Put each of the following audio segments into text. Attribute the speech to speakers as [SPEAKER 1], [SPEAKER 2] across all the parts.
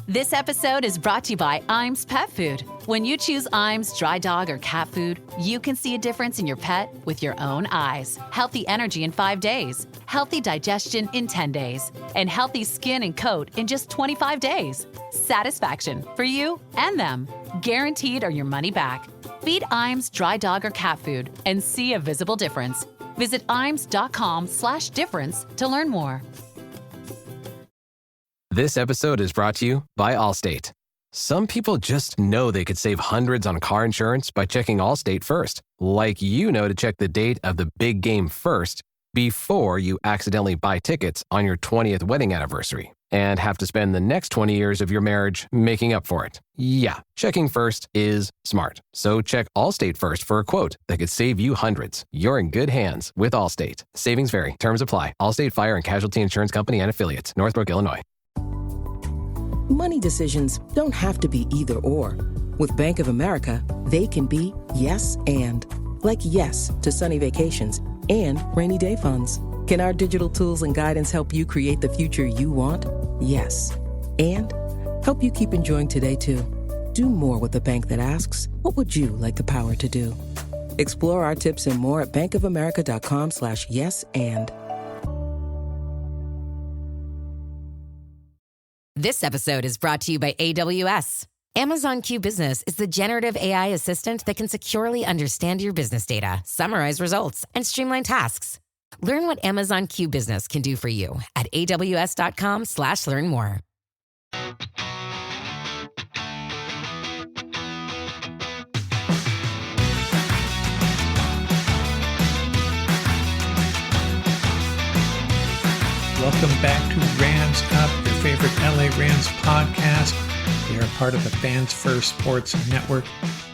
[SPEAKER 1] This episode is brought to you by Iams Pet Food. When you choose Iams dry dog or cat food, you can see a difference in your pet with your own eyes. Healthy energy in 5 days, healthy digestion in 10 days, and healthy skin and coat in just 25 days. Satisfaction for you and them. Guaranteed or your money back. Feed Iams dry dog or cat food and see a visible difference. Visit iams.com/difference to learn more.
[SPEAKER 2] This episode is brought to you by Allstate. Some people just know they could save hundreds on car insurance by checking Allstate first. Like you know to check the date of the big game first before you accidentally buy tickets on your 20th wedding anniversary and have to spend the next 20 years of your marriage making up for it. Yeah, checking first is smart. So check Allstate first for a quote that could save you hundreds. You're in good hands with Allstate. Savings vary. Terms apply. Allstate Fire and Casualty Insurance Company and Affiliates. Northbrook, Illinois.
[SPEAKER 3] Money decisions don't have to be either or. With Bank of America, they can be yes and. Like yes to sunny vacations and rainy day funds. Can our digital tools and guidance help you create the future you want? Yes. And help you keep enjoying today too. Do more with a bank that asks, what would you like the power to do? Explore our tips and more at bankofamerica.com/yes and.
[SPEAKER 4] This episode is brought to you by AWS. Amazon Q Business is the generative AI assistant that can securely understand your business data, summarize results, and streamline tasks. Learn what Amazon Q Business can do for you at aws.com/learn more.
[SPEAKER 5] Welcome back to Rams Up, your favorite LA Rams podcast. We are part of the Fans First Sports Network.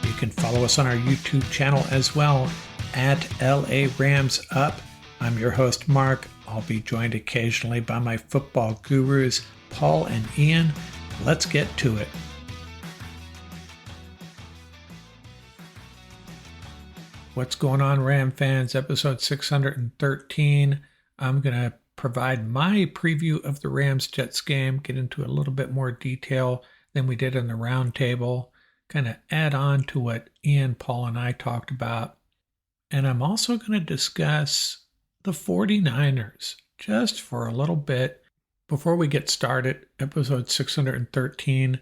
[SPEAKER 5] You can follow us on our YouTube channel as well at LA Rams Up. I'm your host, Mark. I'll be joined occasionally by my football gurus, Paul and Ian. Let's get to it. What's going on, Ram fans? Episode 613. I'm going to provide my preview of the Rams-Jets game, get into a little bit more detail than we did in the roundtable, kind of add on to what Ian, Paul, and I talked about. And I'm also going to discuss the 49ers just for a little bit. Before we get started, episode 613,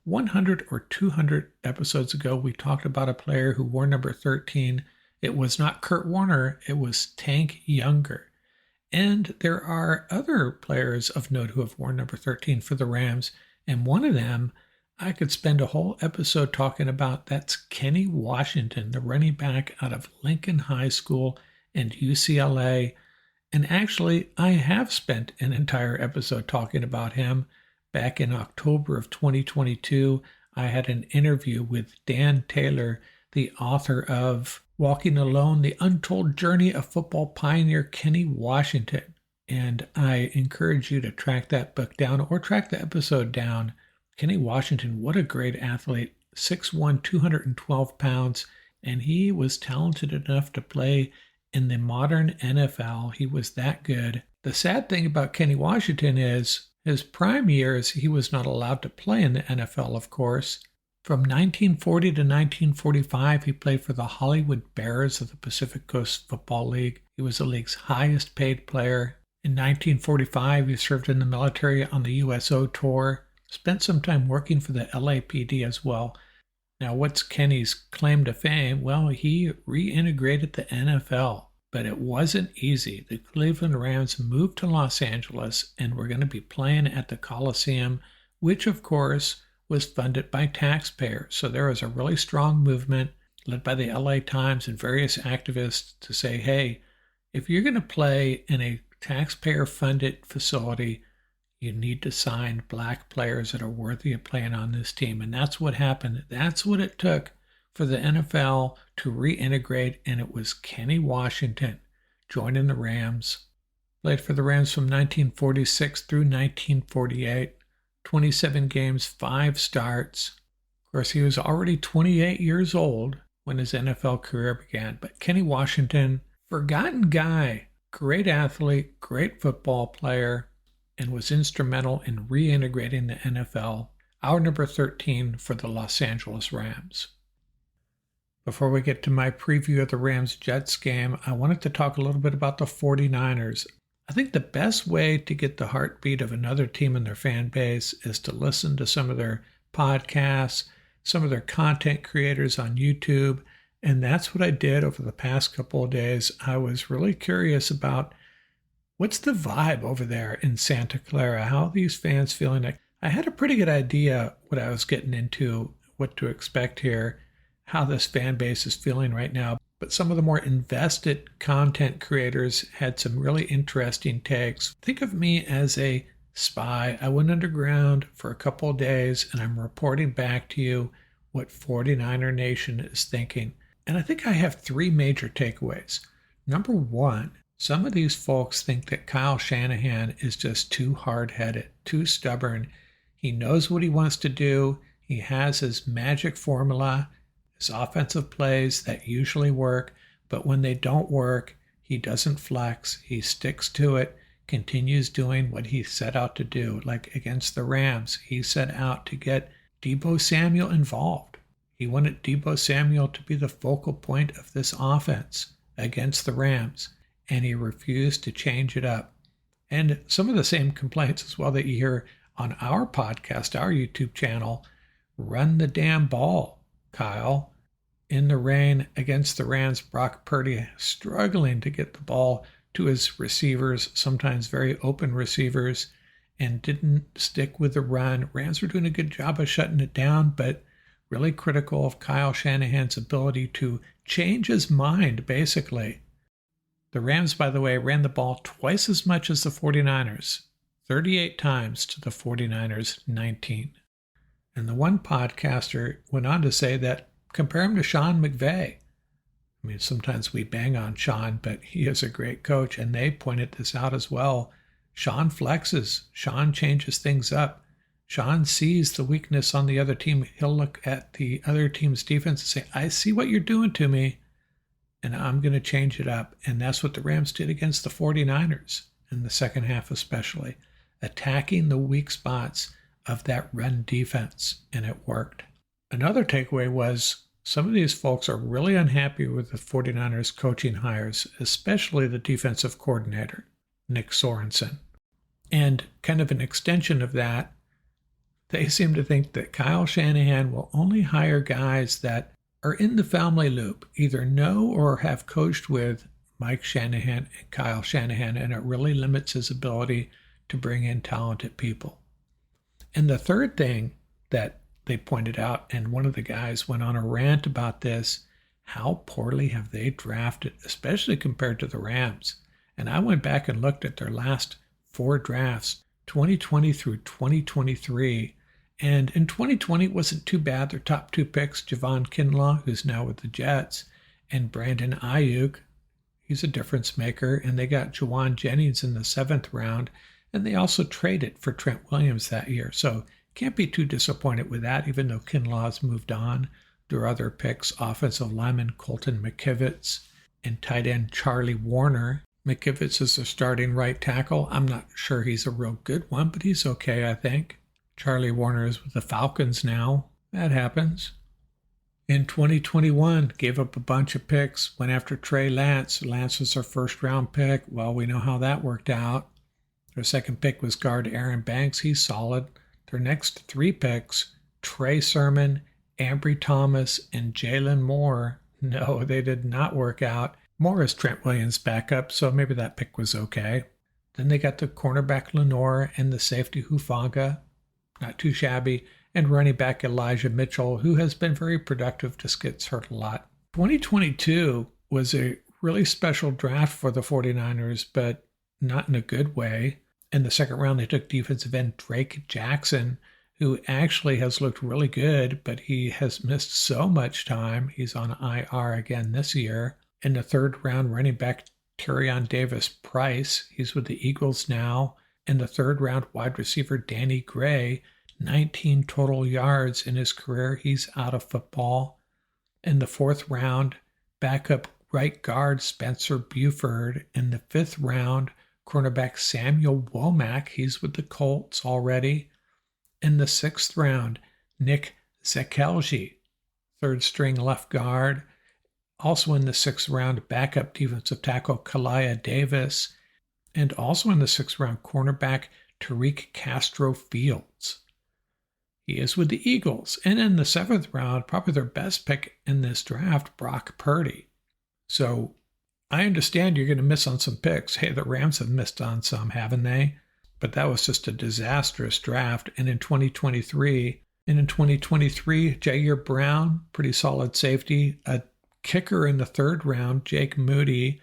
[SPEAKER 5] 100 or 200 episodes ago, we talked about a player who wore number 13. It was not Kurt Warner, it was Tank Younger. And there are other players of note who have worn number 13 for the Rams. And one of them I could spend a whole episode talking about. That's Kenny Washington, the running back out of Lincoln High School and UCLA. And actually, I have spent an entire episode talking about him. Back in October of 2022, I had an interview with Dan Taylor, the author of Walking Alone, The Untold Journey of Football Pioneer Kenny Washington. And I encourage you to track that book down or track the episode down. Kenny Washington, what a great athlete, 6'1", 212 pounds, and he was talented enough to play in the modern NFL. He was that good. The sad thing about Kenny Washington is his prime years, he was not allowed to play in the NFL, of course. From 1940 to 1945, he played for the Hollywood Bears of the Pacific Coast Football League. He was the league's highest paid player. In 1945, he served in the military on the USO tour, spent some time working for the LAPD as well. Now, what's Kenny's claim to fame? Well, he reintegrated the NFL, but it wasn't easy. The Cleveland Rams moved to Los Angeles and were going to be playing at the Coliseum, which, of course, was funded by taxpayers. So there was a really strong movement led by the LA Times and various activists to say, hey, if you're going to play in a taxpayer-funded facility, you need to sign black players that are worthy of playing on this team. And that's what happened. That's what it took for the NFL to reintegrate, and it was Kenny Washington joining the Rams. Played for the Rams from 1946 through 1948. 27 games, 5 starts. Of course, he was already 28 years old when his NFL career began. But Kenny Washington, forgotten guy, great athlete, great football player, and was instrumental in reintegrating the NFL. our number 13 for the Los Angeles Rams. Before we get to my preview of the Rams-Jets game, I wanted to talk a little bit about the 49ers. I think the best way to get the heartbeat of another team and their fan base is to listen to some of their podcasts, some of their content creators on YouTube, and that's what I did over the past couple of days. I was really curious about what's the vibe over there in Santa Clara, how are these fans feeling. I had a pretty good idea what I was getting into, what to expect here, how this fan base is feeling right now. But some of the more invested content creators had some really interesting takes. Think of me as a spy. I went underground for a couple of days and I'm reporting back to you what 49er Nation is thinking. And I think I have three major takeaways. Number one, some of these folks think that Kyle Shanahan is just too hard-headed, too stubborn. He knows what he wants to do. He has his magic formula, his offensive plays that usually work, but when they don't work, he doesn't flex. He sticks to it, continues doing what he set out to do. Like against the Rams, he set out to get Deebo Samuel involved. He wanted Deebo Samuel to be the focal point of this offense against the Rams, and he refused to change it up. And some of the same complaints as well that you hear on our podcast, our YouTube channel. Run the damn ball, Kyle. In the rain against the Rams, Brock Purdy struggling to get the ball to his receivers, sometimes very open receivers, and didn't stick with the run. Rams were doing a good job of shutting it down, but really critical of Kyle Shanahan's ability to change his mind, basically. The Rams, by the way, ran the ball twice as much as the 49ers, 38 times to the 49ers' 19. And the one podcaster went on to say that compare him to Sean McVay. I mean, sometimes we bang on Sean, but he is a great coach, and they pointed this out as well. Sean flexes. Sean changes things up. Sean sees the weakness on the other team. He'll look at the other team's defense and say, I see what you're doing to me, and I'm going to change it up. And that's what the Rams did against the 49ers in the second half especially, attacking the weak spots of that run defense, and it worked. Another takeaway was some of these folks are really unhappy with the 49ers coaching hires, especially the defensive coordinator, Nick Sorensen. And kind of an extension of that, they seem to think that Kyle Shanahan will only hire guys that are in the family loop, either know or have coached with Mike Shanahan and Kyle Shanahan, and it really limits his ability to bring in talented people. And the third thing that they pointed out, and one of the guys went on a rant about this, how poorly have they drafted, especially compared to the Rams. And I went back and looked at their last 4 drafts, 2020 through 2023. And in 2020, it wasn't too bad. Their top 2 picks, Javon Kinlaw, who's now with the Jets, and Brandon Ayuk. He's a difference maker. And they got Juwan Jennings in the 7th round. And they also traded for Trent Williams that year. So can't be too disappointed with that, even though Kinlaw's moved on. Their other picks, offensive lineman Colton McKivitz and tight end Charlie Warner. McKivitz is the starting right tackle. I'm not sure he's a real good one, but he's okay, I think. Charlie Warner is with the Falcons now. That happens. In 2021, gave up a bunch of picks, went after Trey Lance. Lance was their first-round pick. Well, we know how that worked out. Their second pick was guard Aaron Banks. He's solid. Their next 3 picks, Trey Sermon, Ambry Thomas, and Jalen Moore. No, they did not work out. Moore is Trent Williams' backup, so maybe that pick was okay. Then they got the cornerback Lenore and the safety Hufanga. Not too shabby. And running back Elijah Mitchell, who has been very productive, just gets hurt a lot. 2022 was a really special draft for the 49ers, but not in a good way. In the second round, they took defensive end Drake Jackson, who actually has looked really good, but he has missed so much time. He's on IR again this year. In the third round, running back Tyrion Davis-Price. He's with the Eagles now. In the third round, wide receiver Danny Gray, 19 total yards in his career. He's out of football. In the fourth round, backup right guard Spencer Buford. In the fifth round, cornerback Samuel Womack. He's with the Colts already. in the 6th round, Nick Zekelji, 3rd string left guard. Also in the 6th round, backup defensive tackle Kalia Davis. And also in the 6th round, cornerback Tariq Castro-Fields. He is with the Eagles. And in the 7th round, probably their best pick in this draft, Brock Purdy. So I understand you're going to miss on some picks. Hey, the Rams have missed on some, haven't they? But that was just a disastrous draft. And in 2023, Jair Brown, pretty solid safety. A kicker in the 3rd round, Jake Moody.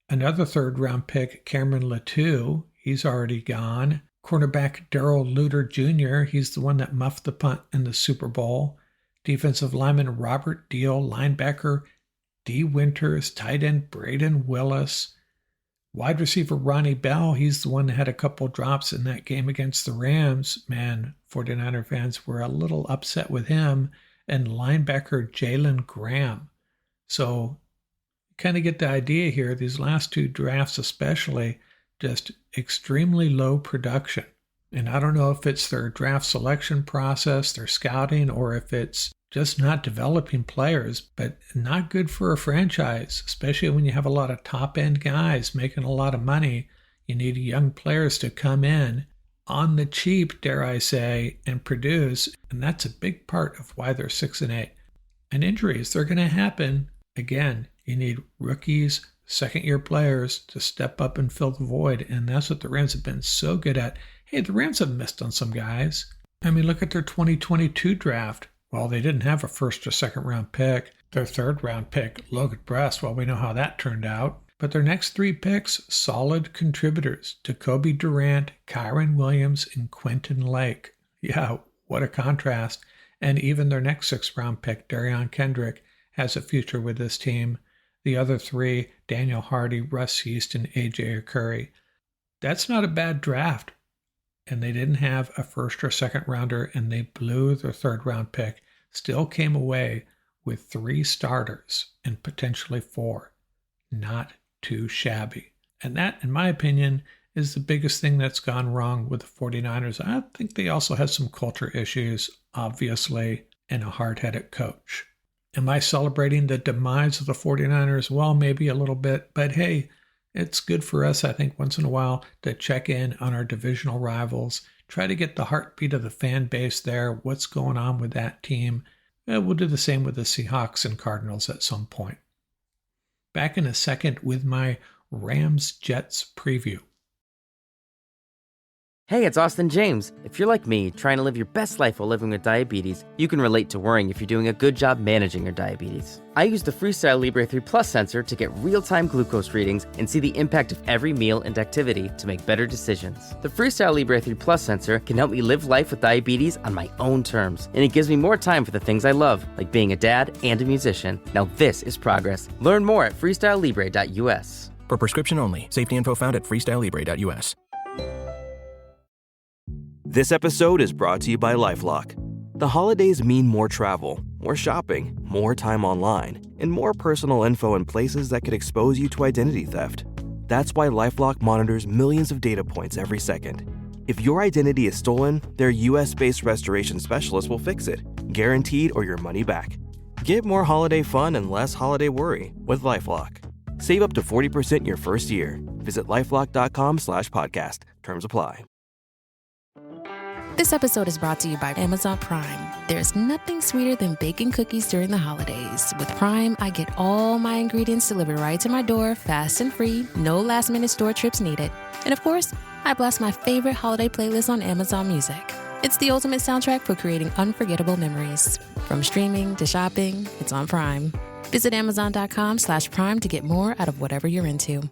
[SPEAKER 5] Another 3rd round pick, Cameron Latou. He's already gone. Cornerback Darrell Luter Jr., he's the one that muffed the punt in the Super Bowl. Defensive lineman Robert Deal, linebacker D. Winters, tight end Braden Willis. Wide receiver Ronnie Bell, he's the one that had a couple drops in that game against the Rams. Man, 49er fans were a little upset with him. And linebacker Jalen Graham. So kind of get the idea here. These last 2 drafts especially, just extremely low production. And I don't know if it's their draft selection process, their scouting, or if it's just not developing players, but not good for a franchise, especially when you have a lot of top-end guys making a lot of money. You need young players to come in on the cheap, dare I say, and produce. And that's a big part of why they're 6-8. And injuries, they're going to happen. Again, you need rookies, second-year players to step up and fill the void. And that's what the Rams have been so good at. Hey, the Rams have missed on some guys. I mean, look at their 2022 draft. Well, they didn't have a 1st or 2nd round pick. Their 3rd round pick, Logan Brest, well, we know how that turned out. But their next 3 picks, solid contributors. Jacoby Durant, Kyron Williams, and Quentin Lake. Yeah, what a contrast. And even their next 6th round pick, Darion Kendrick, has a future with this team. The other 3, Daniel Hardy, Russ Houston, AJ Curry. That's not a bad draft. And they didn't have a 1st or 2nd rounder, and they blew their 3rd round pick. Still came away with 3 starters and potentially 4. Not too shabby. And that, in my opinion, is the biggest thing that's gone wrong with the 49ers. I think they also had some culture issues, obviously, and a hard-headed coach. Am I celebrating the demise of the 49ers? Well, maybe a little bit, but hey, it's good for us, I think, once in a while to check in on our divisional rivals, try to get the heartbeat of the fan base there, what's going on with that team. We'll do the same with the Seahawks and Cardinals at some point. Back in a second with my Rams-Jets preview.
[SPEAKER 6] Hey, it's Austin James. If you're like me, trying to live your best life while living with diabetes, you can relate to worrying if you're doing a good job managing your diabetes. I use the Freestyle Libre 3 Plus sensor to get real-time glucose readings and see the impact of every meal and activity to make better decisions. The Freestyle Libre 3 Plus sensor can help me live life with diabetes on my own terms, and it gives me more time for the things I love, like being a dad and a musician. Now this is progress. Learn more at freestylelibre.us.
[SPEAKER 7] For prescription only. Safety info found at freestylelibre.us.
[SPEAKER 8] This episode is brought to you by LifeLock. The holidays mean more travel, more shopping, more time online, and more personal info in places that could expose you to identity theft. That's why LifeLock monitors millions of data points every second. If your identity is stolen, their US-based restoration specialists will fix it, guaranteed or your money back. Get more holiday fun and less holiday worry with LifeLock. Save up to 40% your first year. Visit LifeLock.com/podcast. Terms apply.
[SPEAKER 9] This episode is brought to you by Amazon Prime. There's nothing sweeter than baking cookies during the holidays. With Prime, I get all my ingredients delivered right to my door, fast and free, no last-minute store trips needed. And of course, I blast my favorite holiday playlist on Amazon Music. It's the ultimate soundtrack for creating unforgettable memories. From streaming to shopping, it's on Prime. Visit Amazon.com/Prime to get more out of whatever you're into.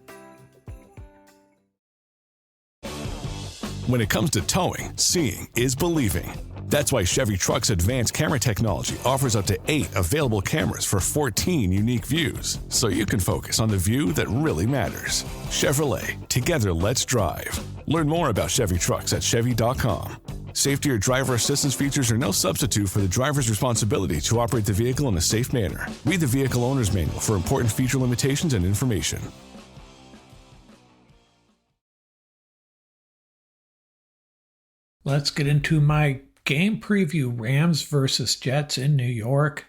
[SPEAKER 10] When it comes to towing, seeing is believing. That's why Chevy Truck's advanced camera technology offers up to 8 available cameras for 14 unique views, so you can focus on the view that really matters. Chevrolet, together let's drive. Learn more about Chevy Trucks at Chevy.com. Safety or driver assistance features are no substitute for the driver's responsibility to operate the vehicle in a safe manner. Read the Vehicle Owner's Manual for important feature limitations and information.
[SPEAKER 5] Let's get into my game preview. Rams versus Jets in New York.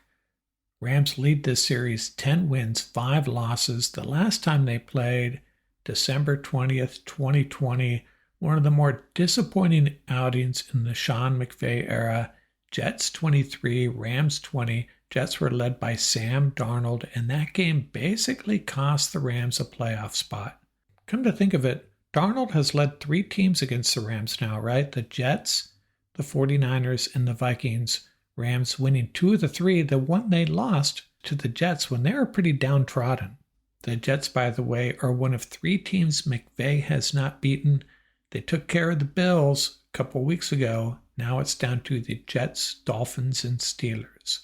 [SPEAKER 5] Rams lead this series 10 wins, 5 losses. The last time they played, December 20th, 2020, one of the more disappointing outings in the Sean McVay era. Jets 23, Rams 20. Jets were led by Sam Darnold, and that game basically cost the Rams a playoff spot. Come to think of it, Darnold has led 3 teams against the Rams now, right? The Jets, the 49ers, and the Vikings. Rams winning 2 of the 3. The one they lost to the Jets when they were pretty downtrodden. The Jets, by the way, are one of 3 teams McVay has not beaten. They took care of the Bills a couple weeks ago. Now it's down to the Jets, Dolphins, and Steelers.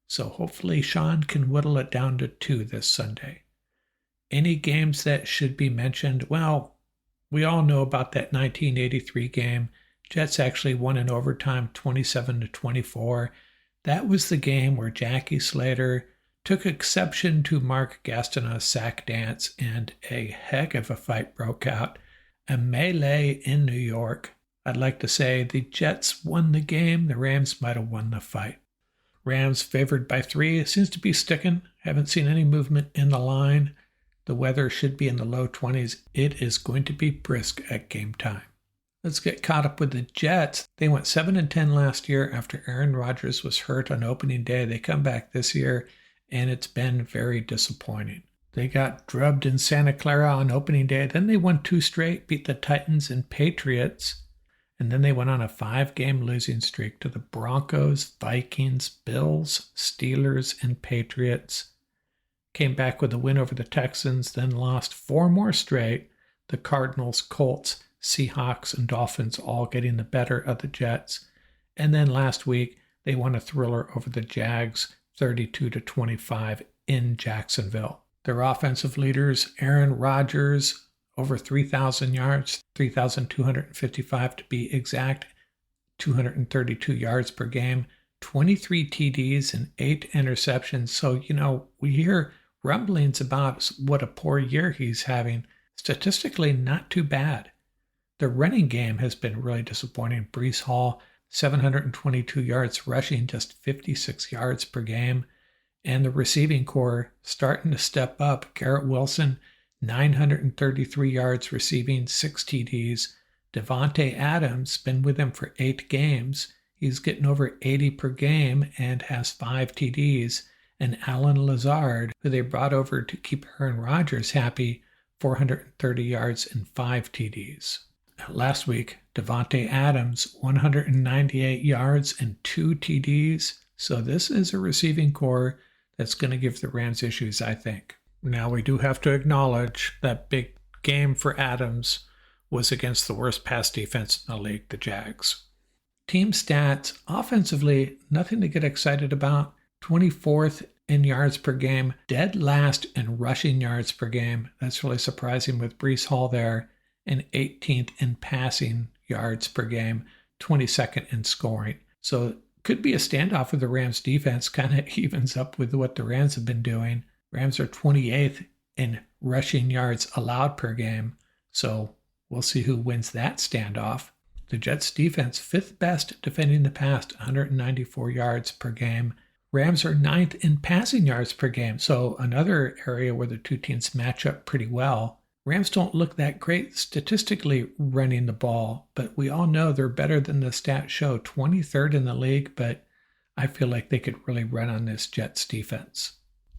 [SPEAKER 5] So hopefully Sean can whittle it down to 2 this Sunday. Any games that should be mentioned? Well, we all know about that 1983 game. Jets actually won in overtime 27-24. That was the game where Jackie Slater took exception to Mark Gastineau's sack dance, and a heck of a fight broke out. A melee in New York. I'd like to say the Jets won the game. The Rams might have won the fight. Rams favored by 3. It seems to be sticking. Haven't seen any movement in the line. The weather should be in the low 20s. It is going to be brisk at game time. Let's get caught up with the Jets. They went 7-10 last year after Aaron Rodgers was hurt on opening day. They come back this year, and it's been very disappointing. They got drubbed in Santa Clara on opening day. Then they won 2 straight, beat the Titans and Patriots. And then they went on a 5-game losing streak to the Broncos, Vikings, Bills, Steelers, and Patriots. Came back with a win over the Texans, then lost 4 more straight. The Cardinals, Colts, Seahawks, and Dolphins all getting the better of the Jets. And then last week, they won a thriller over the Jags, 32-25 in Jacksonville. Their offensive leaders, Aaron Rodgers, over 3,000 yards, 3,255 to be exact, 232 yards per game, 23 TDs, and 8 interceptions. So, we hear rumblings about what a poor year he's having. Statistically, not too bad. The running game has been really disappointing. Breece Hall, 722 yards rushing, just 56 yards per game. And the receiving core starting to step up. Garrett Wilson, 933 yards receiving, 6 TDs. Devontae Adams, been with him for 8 games. He's getting over 80 per game and has 5 TDs. And Alan Lazard, who they brought over to keep Aaron Rodgers happy, 430 yards and 5 TDs. Last week, Devontae Adams, 198 yards and 2 TDs. So this is a receiving core that's going to give the Rams issues, I think. Now, we do have to acknowledge that big game for Adams was against the worst pass defense in the league, the Jags. Team stats, offensively, nothing to get excited about. 24th in yards per game, dead last in rushing yards per game. That's really surprising with Breece Hall there. And 18th in passing yards per game, 22nd in scoring. So it could be a standoff with the Rams defense, kind of evens up with what the Rams have been doing. Rams are 28th in rushing yards allowed per game. So we'll see who wins that standoff. The Jets defense, 5th best defending the pass, 194 yards per game. Rams are 9th in passing yards per game. So another area where the two teams match up pretty well. Rams don't look that great statistically running the ball, but we all know they're better than the stats show. 23rd in the league, but I feel like they could really run on this Jets defense.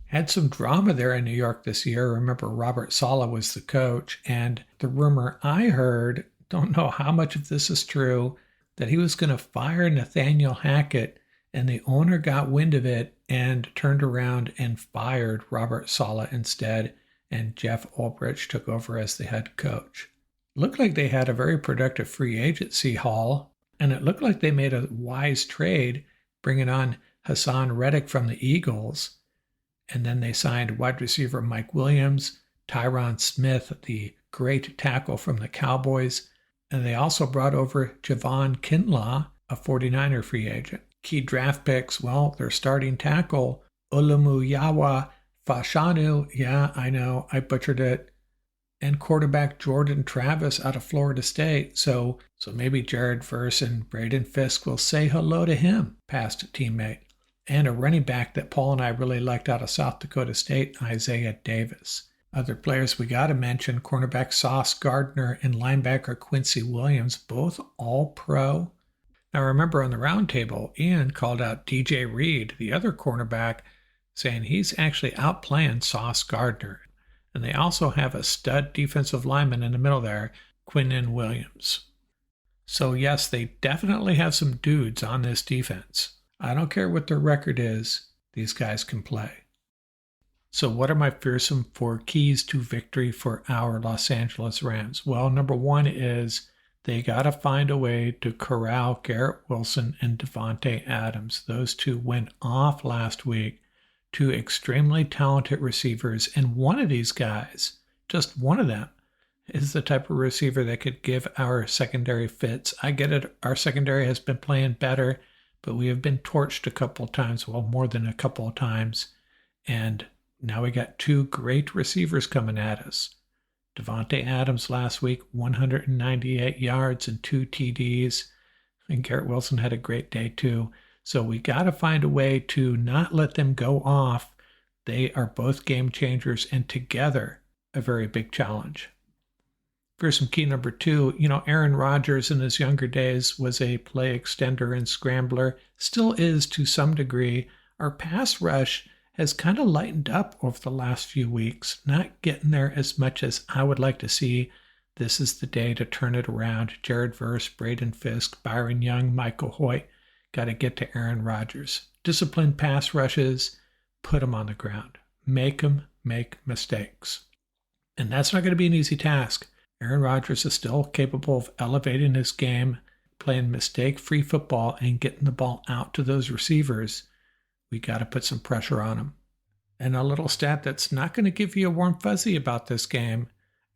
[SPEAKER 5] Had some drama there in New York this year. Remember, Robert Saleh was the coach, and the rumor I heard, don't know how much of this is true, that he was going to fire Nathaniel Hackett, and the owner got wind of it and turned around and fired Robert Saleh instead. And Jeff Ulbrich took over as the head coach. Looked like they had a very productive free agency haul, and it looked like they made a wise trade, bringing on Hassan Reddick from the Eagles. And then they signed wide receiver Mike Williams, Tyron Smith, the great tackle from the Cowboys, and they also brought over Javon Kinlaw, a 49er free agent. Key draft picks, well, their starting tackle, Olumuyiwa Fashanu, yeah, I know, I butchered it. and quarterback Jordan Travis out of Florida State. So maybe Jared Verse and Braden Fisk will say hello to him, past teammate. And a running back that Paul and I really liked out of South Dakota State, Isaiah Davis. Other players we got to mention, cornerback Sauce Gardner and linebacker Quincy Williams, both all-pro. Now remember, on the roundtable, Ian called out DJ Reed, the other cornerback, saying he's actually outplaying Sauce Gardner. And they also have a stud defensive lineman in the middle there, Quinnen Williams. So yes, they definitely have some dudes on this defense. I don't care what their record is, these guys can play. So what are my fearsome 4 keys to victory for our Los Angeles Rams? Well, number 1 is they got to find a way to corral Garrett Wilson and Davante Adams. Those two went off last week. 2 extremely talented receivers, and one of these guys, just one of them, is the type of receiver that could give our secondary fits. I get it, our secondary has been playing better, but we have been torched a couple of times, well, more than a couple of times, and now we got 2 great receivers coming at us. Davante Adams last week, 198 yards and 2 TDs, and Garrett Wilson had a great day too. So we got to find a way to not let them go off. They are both game changers, and together, a very big challenge. Fearsome key number 2, Aaron Rodgers in his younger days was a play extender and scrambler, still is to some degree. Our pass rush has kind of lightened up over the last few weeks, not getting there as much as I would like to see. This is the day to turn it around. Jared Verse, Braden Fisk, Byron Young, Michael Hoyt. Got to get to Aaron Rodgers. Disciplined pass rushes, put him on the ground. Make him make mistakes. And that's not going to be an easy task. Aaron Rodgers is still capable of elevating his game, playing mistake-free football, and getting the ball out to those receivers. We got to put some pressure on him. And a little stat that's not going to give you a warm fuzzy about this game.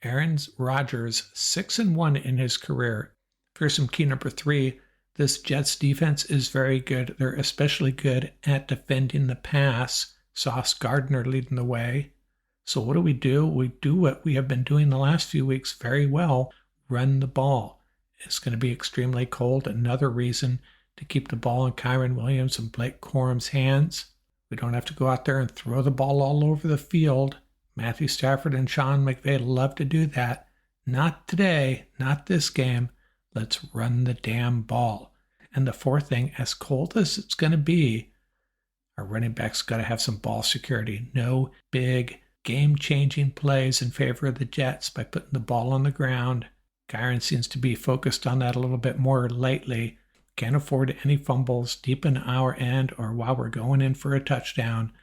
[SPEAKER 5] Aaron Rodgers, 6-1 in his career. Fearsome key number 3, this Jets defense is very good. They're especially good at defending the pass. Sauce Gardner leading the way. So what do? We do what we have been doing the last few weeks very well, run the ball. It's going to be extremely cold. Another reason to keep the ball in Kyren Williams and Blake Corum's hands. We don't have to go out there and throw the ball all over the field. Matthew Stafford and Sean McVay love to do that. Not today, not this game. Let's run the damn ball. And the 4th thing, as cold as it's going to be, our running backs got to have some ball security. No big game-changing plays in favor of the Jets by putting the ball on the ground. Kyren seems to be focused on that a little bit more lately. Can't afford any fumbles deep in our end or while we're going in for a touchdown.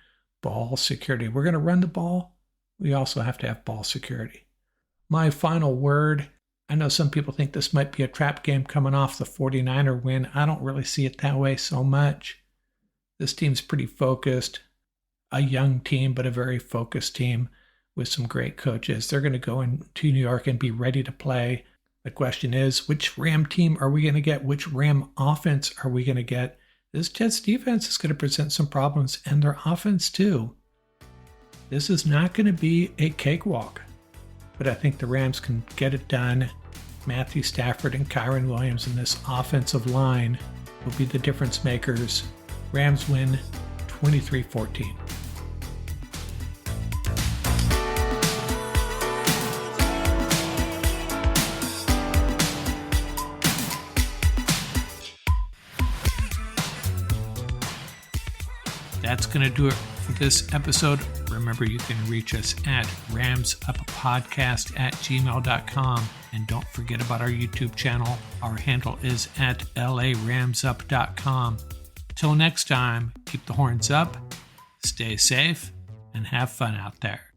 [SPEAKER 5] Ball security. We're going to run the ball. We also have to have ball security. My final word, I know some people think this might be a trap game coming off the 49er win. I don't really see it that way so much. This team's pretty focused. A young team, but a very focused team with some great coaches. They're going to go into New York and be ready to play. The question is, which Ram team are we going to get? Which Ram offense are we going to get? This Jets defense is going to present some problems, and their offense too. This is not going to be a cakewalk, but I think the Rams can get it done. Matthew Stafford and Kyren Williams in this offensive line will be the difference makers. Rams win 23-14. That's going to do it for this episode. Remember, you can reach us at ramsuppodcast@gmail.com. And don't forget about our YouTube channel. Our handle is at laramsup.com. Till next time, keep the horns up, stay safe, and have fun out there.